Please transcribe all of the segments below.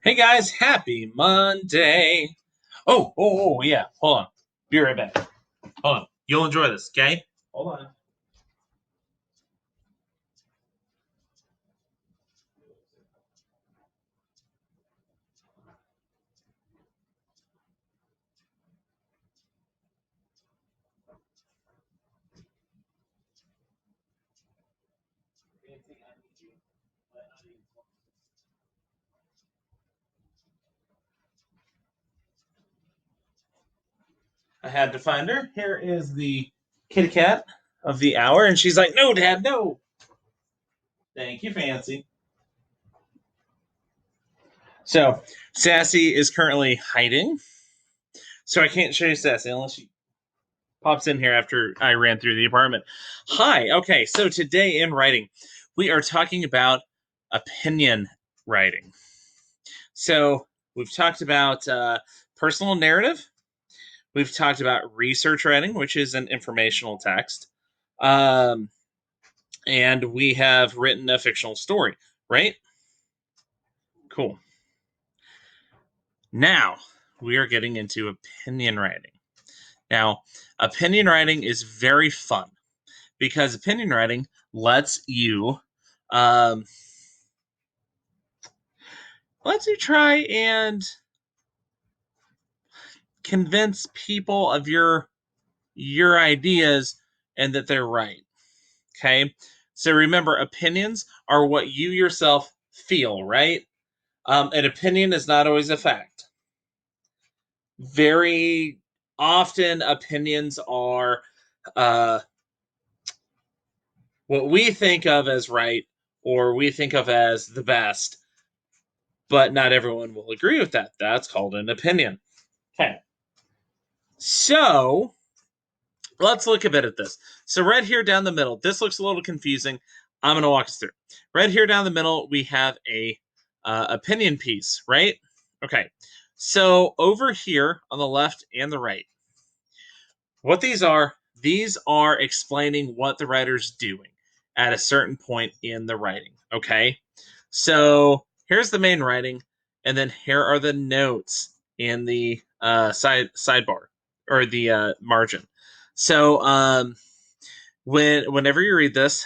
Hey guys, happy Monday. Yeah. Hold on. Be right back. Hold on. You'll enjoy this, okay? Hold on. I had to find her. Here is the kitty cat of the hour, and she's like, "No, Dad, no." Thank you, Fancy. So, Sassy is currently hiding, so I can't show you Sassy unless she pops in here after I ran through the apartment. Hi. Okay, so today in writing, we are talking about opinion writing. So we've talked about personal narrative. We've talked about research writing, which is an informational text. Um, and we have written a fictional story, right? Cool. Now we are getting into opinion writing. Now, opinion writing is very fun because opinion writing lets you um, try and convince people of your ideas and that they're right. Okay. So remember, opinions are what you yourself feel, right? An opinion is not always a fact. Very often, opinions are uh, what we think of as right or we think of as the best, but not everyone will agree with that. That's called an opinion. Okay. So let's look a bit at this. So right here down the middle, this looks a little confusing. I'm going to walk us through. Right here down the middle, we have a opinion piece, right? Okay. So over here on the left and the right, what these are explaining what the writer's doing at a certain point in the writing. Okay. So here's the main writing, and then here are the notes in the sidebar or the margin. So whenever you read this,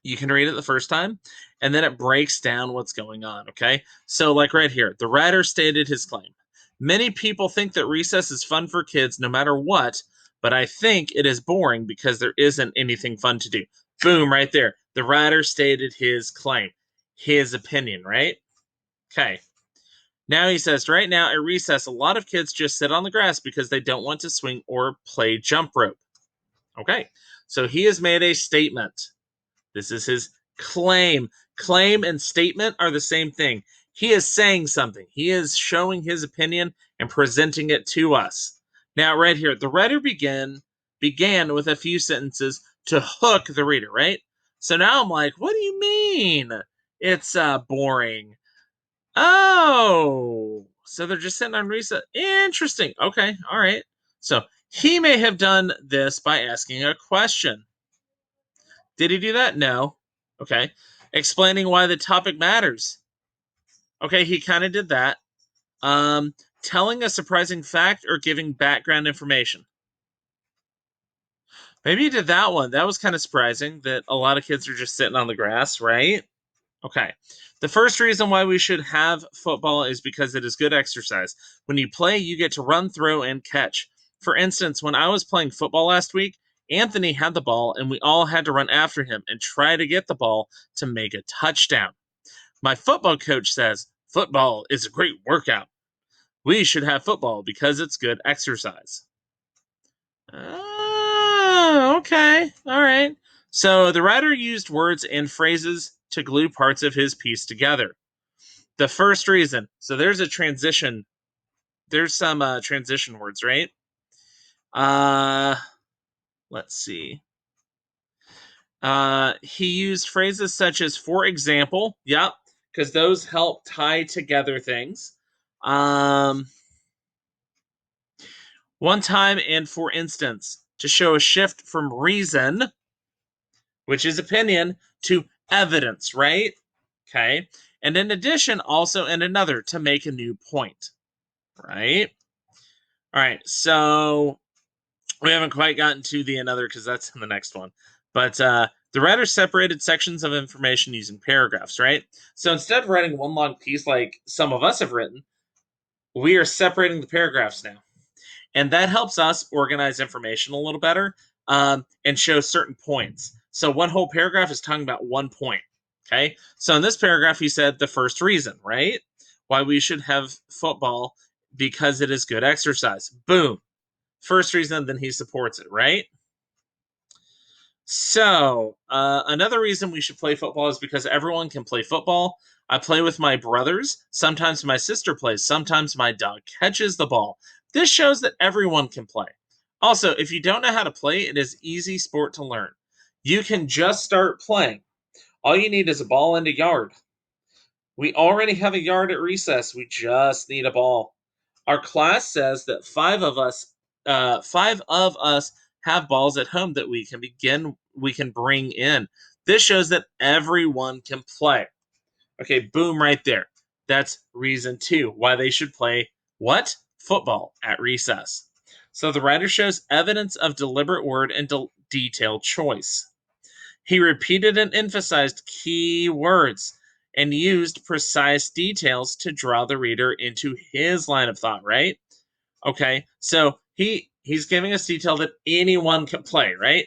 you can read it the first time, and then it breaks down what's going on. Okay, so like right here, the writer stated his claim. Many people think that recess is fun for kids no matter what, but I think it is boring because there isn't anything fun to do. Boom, right there. The writer stated his claim, his opinion, right? Okay. Now he says, right now at recess, a lot of kids just sit on the grass because they don't want to swing or play jump rope. Okay. So he has made a statement. This is his claim. Claim and statement are the same thing. He is saying something. He is showing his opinion and presenting it to us. Now, right here, the writer began with a few sentences to hook the reader, right? So now I'm like, what do you mean? It's boring. Oh, so they're just sitting on reset. Interesting. Okay, all right. So he may have done this by asking a question. Did he do that? No. Okay. Explaining why the topic matters. Okay, he kind of did that. Um, Telling a surprising fact or giving background information. Maybe he did that one. That was kind of surprising that a lot of kids are just sitting on the grass, right? Okay. The first reason why we should have football is because it is good exercise. When you play, you get to run, throw, and catch. For instance, when I was playing football last week, Anthony had the ball and we all had to run after him and try to get the ball to make a touchdown. My football coach says football is a great workout. We should have football because it's good exercise. Oh, okay. All right. So the writer used words and phrases to glue parts of his piece together. The first reason. So there's a transition. There's some transition words, right? Uh, let's see. He used phrases such as "for example." Yep, because those help tie together things. Um, One time and for instance, to show a shift from reason, which is opinion, to evidence, right? Okay. And in addition, also in another to make a new point, right? All right, so we haven't quite gotten to the another because that's in the next one. But the writer separated sections of information using paragraphs, right? So instead of writing one long piece like some of us have written, we are separating the paragraphs now. And that helps us organize information a little better and show certain points. So one whole paragraph is talking about one point. Okay. So in this paragraph, he said the first reason, right? Why we should have football because it is good exercise. Boom. First reason, then he supports it, right? So, another reason we should play football is because everyone can play football. I play with my brothers. Sometimes my sister plays. Sometimes my dog catches the ball. This shows that everyone can play. Also, if you don't know how to play, it is easy sport to learn. You can just start playing. All you need is a ball and a yard. We already have a yard at recess. We just need a ball. Our class says that five of us have balls at home that we can bring in. This shows that everyone can play. Okay, boom, right there. That's reason 2 why they should play what? Football at recess. So the writer shows evidence of deliberate word and detailed choice. He repeated and emphasized key words and used precise details to draw the reader into his line of thought, right? Okay, so he's giving us detail that anyone can play, right?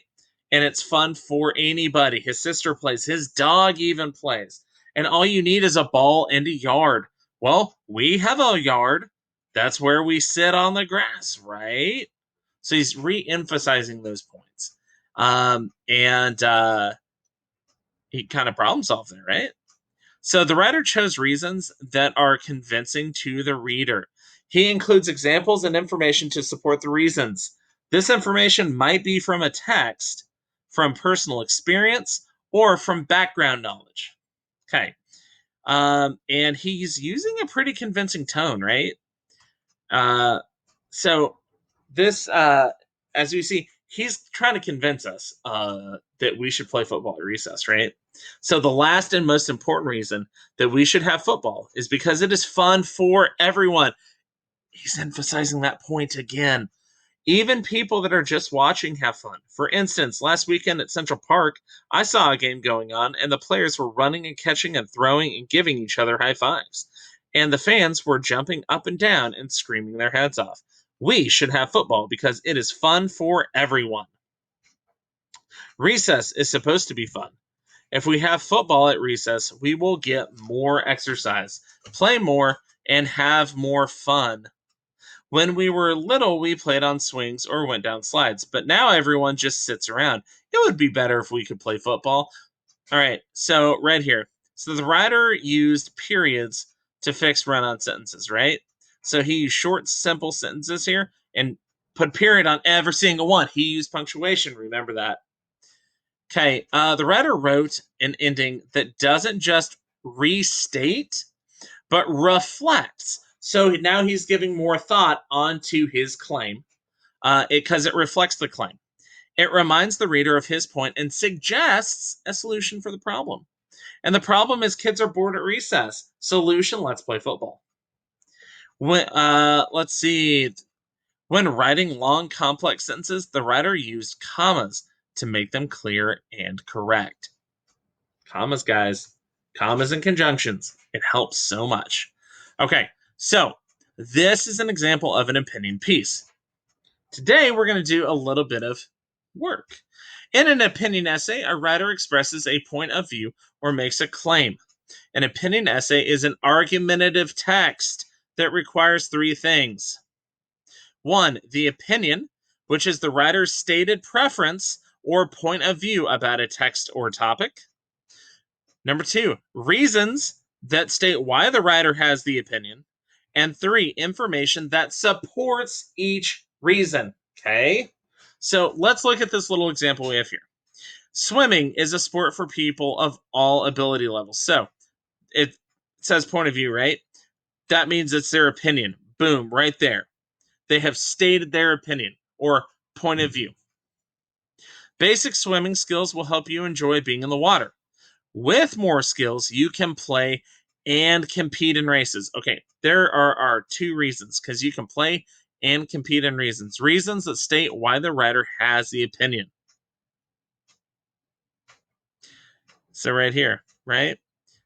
And it's fun for anybody. His sister plays, his dog even plays. And all you need is a ball and a yard. Well, we have a yard. That's where we sit on the grass, right? So he's re-emphasizing those points. And he kind of problem solved there, right? So the writer chose reasons that are convincing to the reader. He includes examples and information to support the reasons. This information might be from a text, from personal experience, or from background knowledge. Okay. And he's using a pretty convincing tone, right? So this, as we see, he's trying to convince us that we should play football at recess, right? So the last and most important reason that we should have football is because it is fun for everyone. He's emphasizing that point again. Even people that are just watching have fun. For instance, last weekend at Central Park, I saw a game going on, and the players were running and catching and throwing and giving each other high fives. And the fans were jumping up and down and screaming their heads off. We should have football because it is fun for everyone. Recess is supposed to be fun. If we have football at recess, we will get more exercise, play more, and have more fun. When we were little, we played on swings or went down slides, but now everyone just sits around. It would be better if we could play football. All right, so right here. So the writer used periods to fix run-on sentences, right? So he used short, simple sentences here and put period on every single one. He used punctuation, remember that. Okay, the writer wrote an ending that doesn't just restate, but reflects. So now he's giving more thought onto his claim because it reflects the claim. It reminds the reader of his point and suggests a solution for the problem. And the problem is kids are bored at recess. Solution, let's play football. Let's see. When writing long, complex sentences, the writer used commas to make them clear and correct. Commas, guys. Commas and conjunctions. It helps so much. Okay, so this is an example of an opinion piece. Today, we're going to do a little bit of work. In an opinion essay, a writer expresses a point of view or makes a claim. An opinion essay is an argumentative text that requires 3 things. 1, the opinion, which is the writer's stated preference or point of view about a text or topic. Number 2, reasons that state why the writer has the opinion. And 3, information that supports each reason. Okay? So let's look at this little example we have here. Swimming is a sport for people of all ability levels. So it says point of view, right? That means it's their opinion. Boom, right there. They have stated their opinion or point of view. Basic swimming skills will help you enjoy being in the water. With more skills, you can play and compete in races. Okay, there are two reasons, because you can play and compete in reasons. Reasons that state why the writer has the opinion. So right here, right?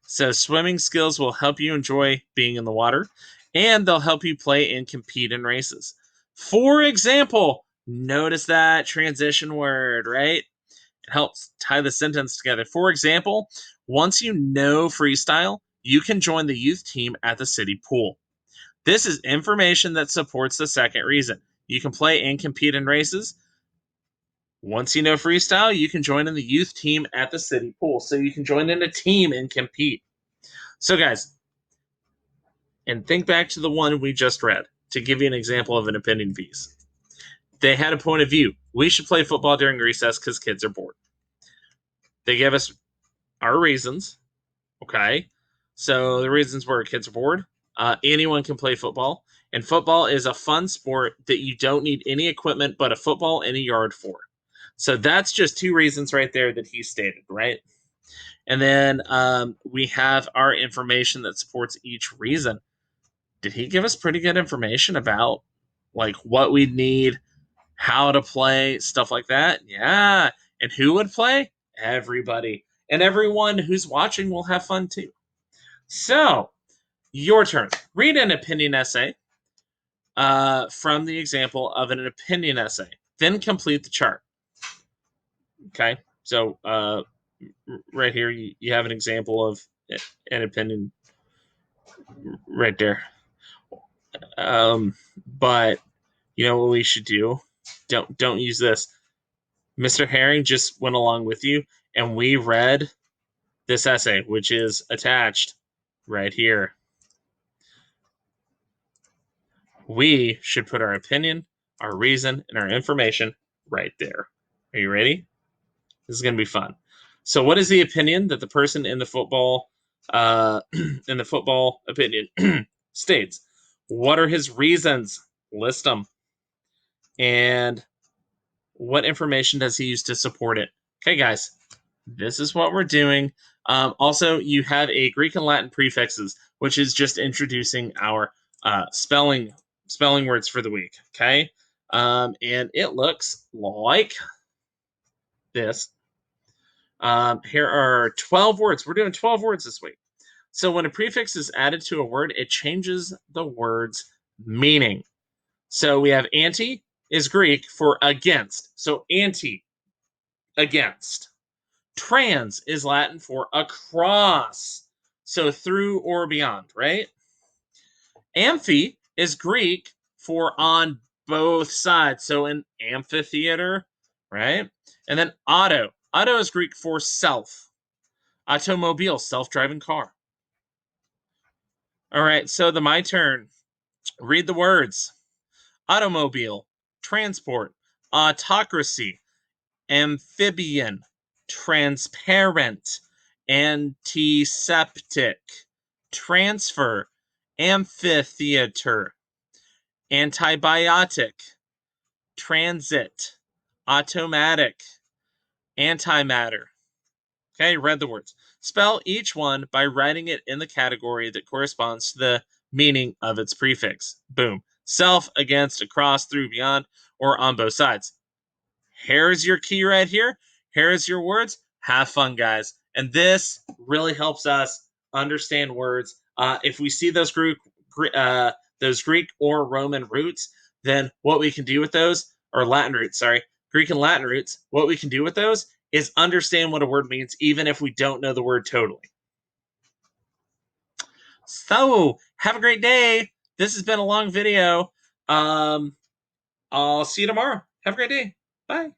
So swimming skills will help you enjoy being in the water, and they'll help you play and compete in races. For example, notice that transition word, right? It helps tie the sentence together. For example, once you know freestyle, you can join the youth team at the city pool. This is information that supports the second reason. You can play and compete in races. Once you know freestyle, you can join in the youth team at the city pool. So you can join in a team and compete. So, guys, and think back to the one we just read to give you an example of an opinion piece. They had a point of view. We should play football during recess because kids are bored. They gave us our reasons. Okay. So the reasons were kids are bored. Anyone can play football. And football is a fun sport that you don't need any equipment but a football and a yard for. So that's just two reasons right there that he stated, right? And then we have our information that supports each reason. Did he give us pretty good information about like what we'd need, how to play, stuff like that? Yeah. And who would play? Everybody. And everyone who's watching will have fun too. So, your turn. Read an opinion essay from the example of an opinion essay. Then complete the chart. Okay. So, right here, you have an example of an opinion right there. But you know what we should do? Don't use this. Mr. Herring just went along with you, and we read this essay, which is attached right here. We should put our opinion, our reason, and our information right there. Are you ready? This is going to be fun. So, what is the opinion that the person in the football, in the football opinion, states? What are his reasons? List them. And what information does he use to support it? Okay, guys, this is what we're doing. Also, you have a Greek and Latin prefixes, which is just introducing our spelling words for the week. Okay, and it looks like this. Here are 12 words. We're doing 12 words this week. So when a prefix is added to a word, it changes the word's meaning. So we have anti is Greek for against. So anti, against. Trans is Latin for across. So through or beyond, right? Amphi is Greek for on both sides. So an amphitheater, right? And then auto. Auto is Greek for self. Automobile, self-driving car. All right, so my turn. Read the words. Automobile, transport, autocracy, amphibian, transparent, antiseptic, transfer, amphitheater, antibiotic, transit, automatic, antimatter. Okay, read the words. Spell each one by writing it in the category that corresponds to the meaning of its prefix. Boom. Self, against, across, through, beyond, or on both sides. Here's your key right here. Here's your words. Have fun, guys. And this really helps us understand words. If we see those Greek or Roman roots, then what we can do with those, or Latin roots, sorry, Greek and Latin roots, what we can do with those is understand what a word means, even if we don't know the word totally. So, have a great day. This has been a long video. I'll see you tomorrow. Have a great day. Bye.